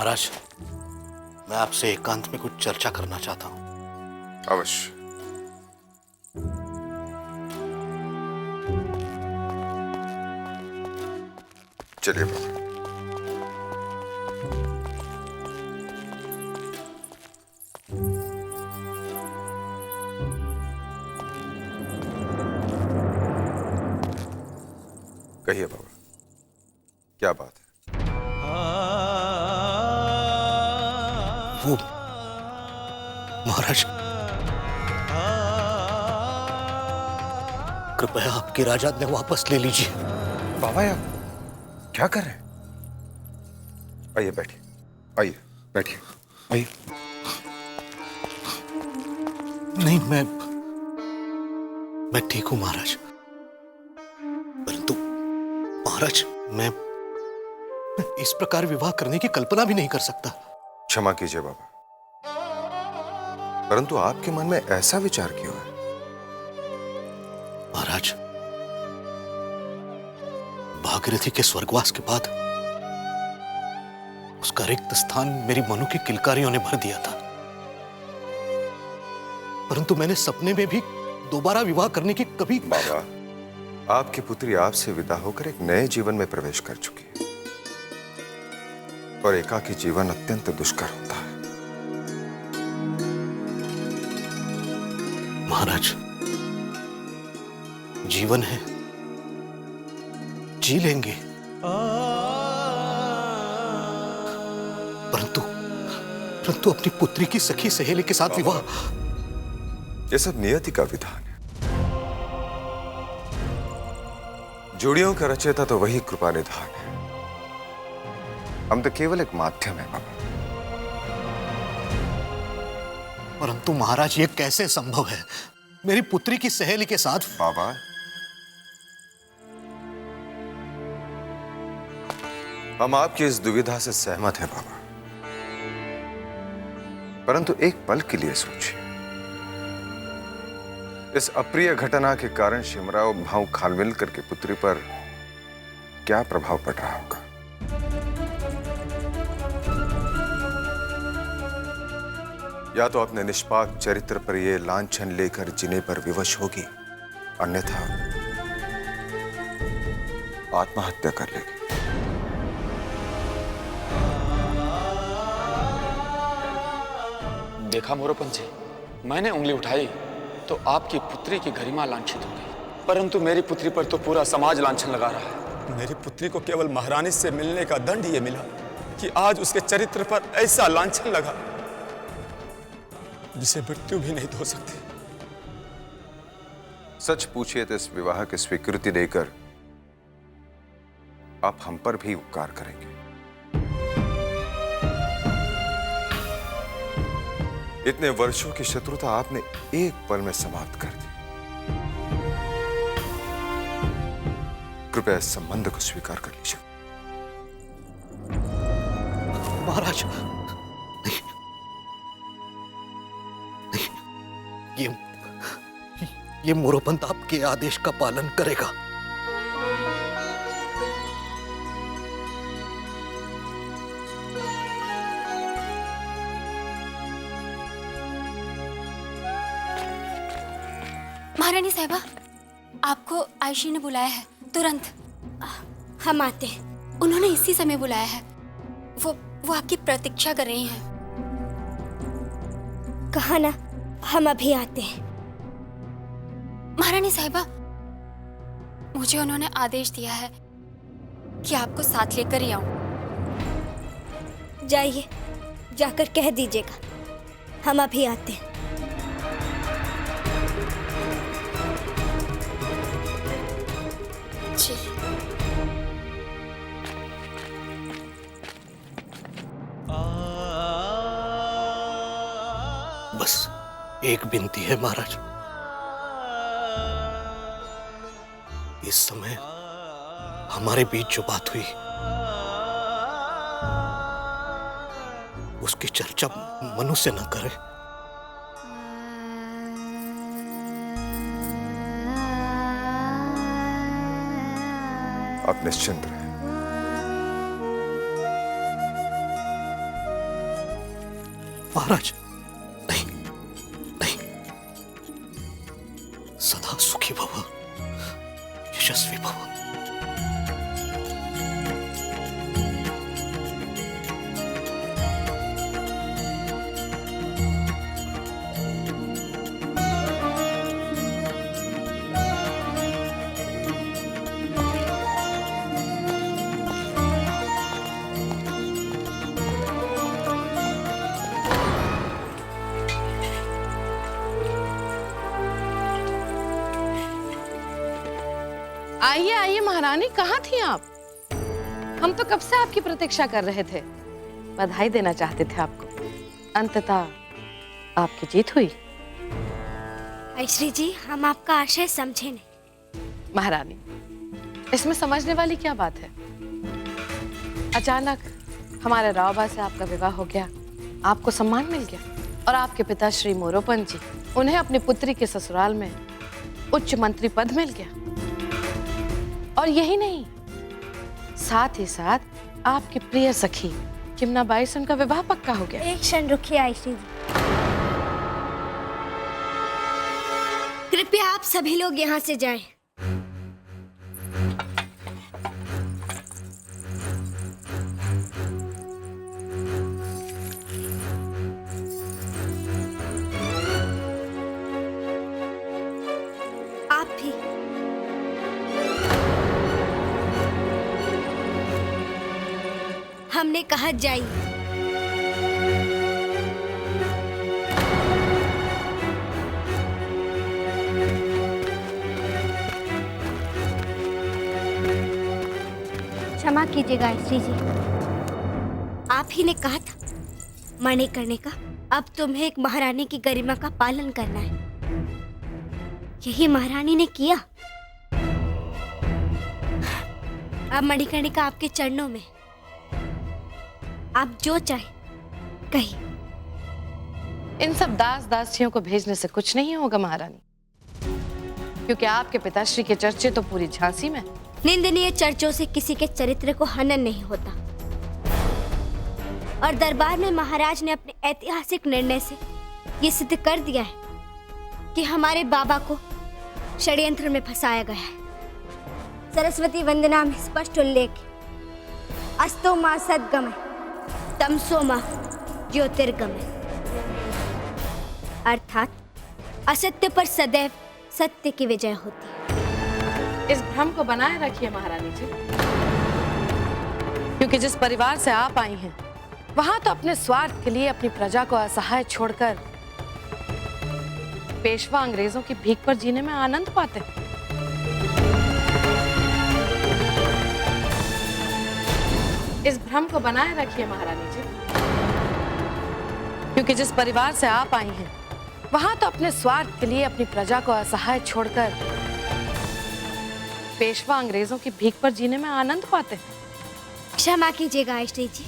महाराज, मैं आपसे एकांत में कुछ चर्चा करना चाहता हूं। अवश्य। चलिए बाबा। कहिए बाबा, क्या बात है? वो महाराज, कृपया आपकी राजआज्ञा वापस ले लीजिए। बाबा आप क्या कर रहे हैं? आइए बैठिए, आइए बैठिए, आइए। नहीं, मैं ठीक हूं महाराज, परंतु महाराज मैं इस प्रकार विवाह करने की कल्पना भी नहीं कर सकता। क्षमा कीजिए बाबा, परंतु आपके मन में ऐसा विचार क्यों है? महाराज, भागीरथी के स्वर्गवास के बाद उसका रिक्त स्थान मेरी मनु की किलकारियों ने भर दिया था, परंतु मैंने सपने में भी दोबारा विवाह करने की कभी। बाबा, आपकी पुत्री आपसे विदा होकर एक नए जीवन में प्रवेश कर चुकी है और एकाकी जीवन अत्यंत दुष्कर होता है। महाराज, जीवन है, जी लेंगे, परंतु अपनी पुत्री की सखी सहेली के साथ विवाह। ये सब नियति का विधान है। जोड़ियों का रचयिता तो वही कृपा निधान है। हम तो केवल एक माध्यम है बाबा। परंतु महाराज, ये कैसे संभव है मेरी पुत्री की सहेली के साथ? बाबा, हम आपकी इस दुविधा से सहमत हैं बाबा, परंतु एक पल के लिए सोचिए। इस अप्रिय घटना के कारण शिमराव भाऊ खानविलकर की पुत्री पर क्या प्रभाव पड़ रहा होगा? या तो अपने निष्पाक चरित्र पर यह लांछन लेकर जीने पर विवश होगी, अन्यथा आत्महत्या कर लेगी। देखा मोरोपंत जी, मैंने उंगली उठाई तो आपकी पुत्री की गरिमा लांछित हो गई, परंतु मेरी पुत्री पर तो पूरा समाज लांछन लगा रहा है। मेरी पुत्री को केवल महारानी से मिलने का दंड ये मिला कि आज उसके चरित्र पर ऐसा लांछन लगा जिसे मृत्यु भी नहीं धो सकती। सच पूछिए तो इस विवाह की स्वीकृति देकर आप हम पर भी उपकार करेंगे। इतने वर्षों की शत्रुता आपने एक पल में समाप्त कर दी। कृपया इस संबंध को स्वीकार कर लीजिए। महाराज, नहीं, ये मोरोपंत आपके आदेश का पालन करेगा। महारानी साहिबा, आपको आयशी ने बुलाया है, तुरंत। हम आते हैं। उन्होंने इसी समय बुलाया है। वो आपकी प्रतीक्षा कर रही हैं। कहा ना, हम अभी आते हैं। महारानी साहिबा, मुझे उन्होंने आदेश दिया है कि आपको साथ लेकर ही आऊं। जाइए, जाकर कह दीजिएगा हम अभी आते हैं। जी। बस एक विनती है महाराज, इस समय हमारे बीच जो बात हुई उसकी चर्चा मनु से न करें। आप निश्चिंत रहे। महाराज, नहीं नहीं, सदा सुखी भव, यशस्वी भव। आइए आइए महारानी, कहाँ थी आप? हम तो कब से आपकी प्रतीक्षा कर रहे थे। बधाई देना चाहते थे आपको। अंततः आपकी जीत हुई। आयश्री जी, हम आपका आशय समझे नहीं। महारानी, इसमें समझने वाली क्या बात है? अचानक हमारे रावबा से आपका विवाह हो गया, आपको सम्मान मिल गया और आपके पिता श्री मोरोपंत जी, उन्हें अपनी पुत्री के ससुराल में उच्च मंत्री पद मिल गया। और यही नहीं, साथ ही साथ आपकी प्रिय सखी किमना बाई से उनका विवाह पक्का हो गया। एक क्षण रुकिए आयश्री जी, कृपया आप सभी लोग यहाँ से जाएं। आप भी। हमने कहा जाइए। क्षमा कीजिएगा आयश्री जी, आप ही ने कहा था मना करने का। अब तुम्हें एक महारानी की गरिमा का पालन करना है। यही महारानी ने किया। अब मणिकर्णिका आपके चरणों में, आप जो चाहे कहिए। इन सब दास दासियों को भेजने से कुछ नहीं होगा महारानी, क्योंकि आपके पिताश्री के चर्चे तो पूरी झांसी में। निंदनीय चर्चों से किसी के चरित्र को हनन नहीं होता, और दरबार में महाराज ने अपने ऐतिहासिक निर्णय से ये सिद्ध कर दिया है कि हमारे बाबा को षड्यंत्र में फंसाया गया है। सरस्वती वंदना में स्पष्ट उल्लेख है, अस्तो मां सद्गमय तमसो मां ज्योतिर्गमय, अर्थात असत्य पर सदैव सत्य की विजय होती है। इस भ्रम को बनाए रखिए महारानी जी, क्योंकि जिस परिवार से आप आई हैं, वहां तो अपने स्वार्थ के लिए अपनी प्रजा को असहाय छोड़कर पेशवा अंग्रेजों की भीख पर जीने में आनंद पाते हैं। इस भ्रम को बनाए रखिए महारानी जी, क्योंकि जिस परिवार से आप आई हैं, वहां तो अपने स्वार्थ के लिए अपनी प्रजा को असहाय छोड़कर पेशवा अंग्रेजों की भीख पर जीने में आनंद पाते हैं। क्षमा कीजिएगा आयश्री जी,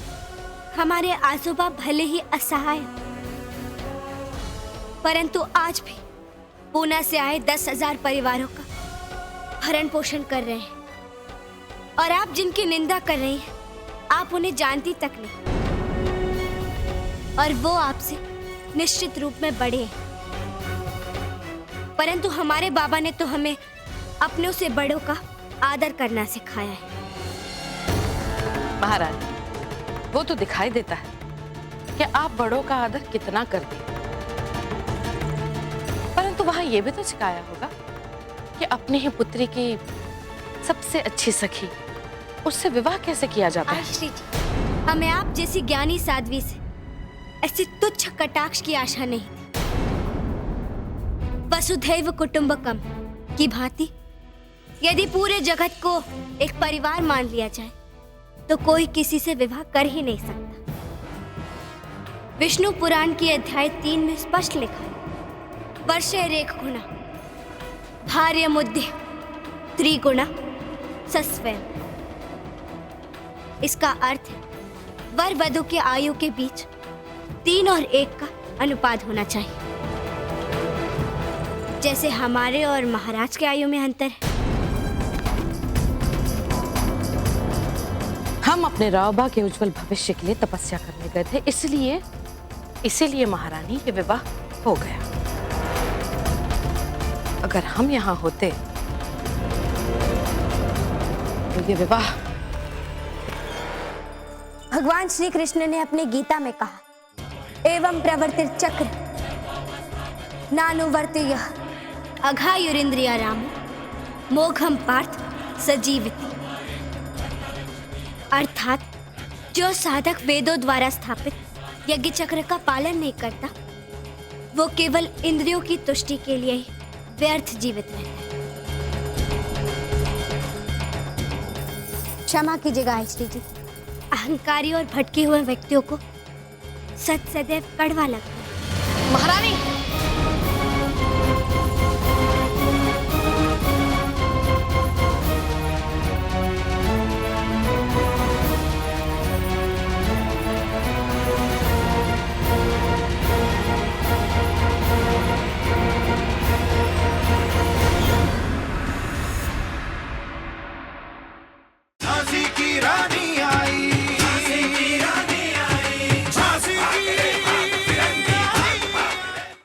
हमारे आजोबा भले ही असहाय, परंतु आज भी पूना से आए 10,000 परिवारों का भरण पोषण कर रहे हैं। और आप जिनकी निंदा कर रही हैं, आप उन्हें जानती तक नहीं, और वो आपसे निश्चित रूप में बड़े हैं। परंतु हमारे बाबा ने तो हमें अपनों से बड़ों का आदर करना सिखाया है। महारानी, वो तो दिखाई देता है कि आप बड़ों का आदर कितना करती हैं, परंतु वहां ये भी तो सिखाया होगा कि अपनी ही पुत्री की सबसे अच्छी सखी, उससे विवाह कैसे किया जाता है। आयश्री जी, हमें आप जैसी ज्ञानी साध्वी से ऐसी तुच्छ कटाक्ष की आशा नहीं थी। वसुधैव कुटुंबकम की भांति यदि पूरे जगत को एक परिवार मान लिया जाए, तो कोई किसी से विवाह कर ही नहीं सकता। विष्णु पुराण की अध्याय 3 में स्पष्ट लिखा है, वर्षे रेख गुणा भार्य मुद्दे त्रिगुणा सस्वयं। इसका अर्थ है वर वधु की आयु के बीच 3 और 1 का अनुपात होना चाहिए, जैसे हमारे और महाराज के आयु में अंतर है। हम अपने रावबा के उज्जवल भविष्य के लिए तपस्या करने गए थे, इसलिए इसीलिए महारानी ये विवाह हो गया। अगर हम यहाँ होते तो ये विवाह। भगवान श्री कृष्ण ने अपने गीता में कहा, एवं प्रवर्तिर चक्र नानुवर्तय अघायुरिंद्रिया रामो मोघम पार्थ सजीवित। अर्थात जो साधक वेदों द्वारा स्थापित यज्ञ चक्र का पालन नहीं करता, वो केवल इंद्रियों की तुष्टि के लिए ही व्यर्थ जीवित रहता है। क्षमा कीजिएगा गायत्री जी, अहंकारी और भटके हुए व्यक्तियों को सच सदैव कड़वा लगता है। महारानी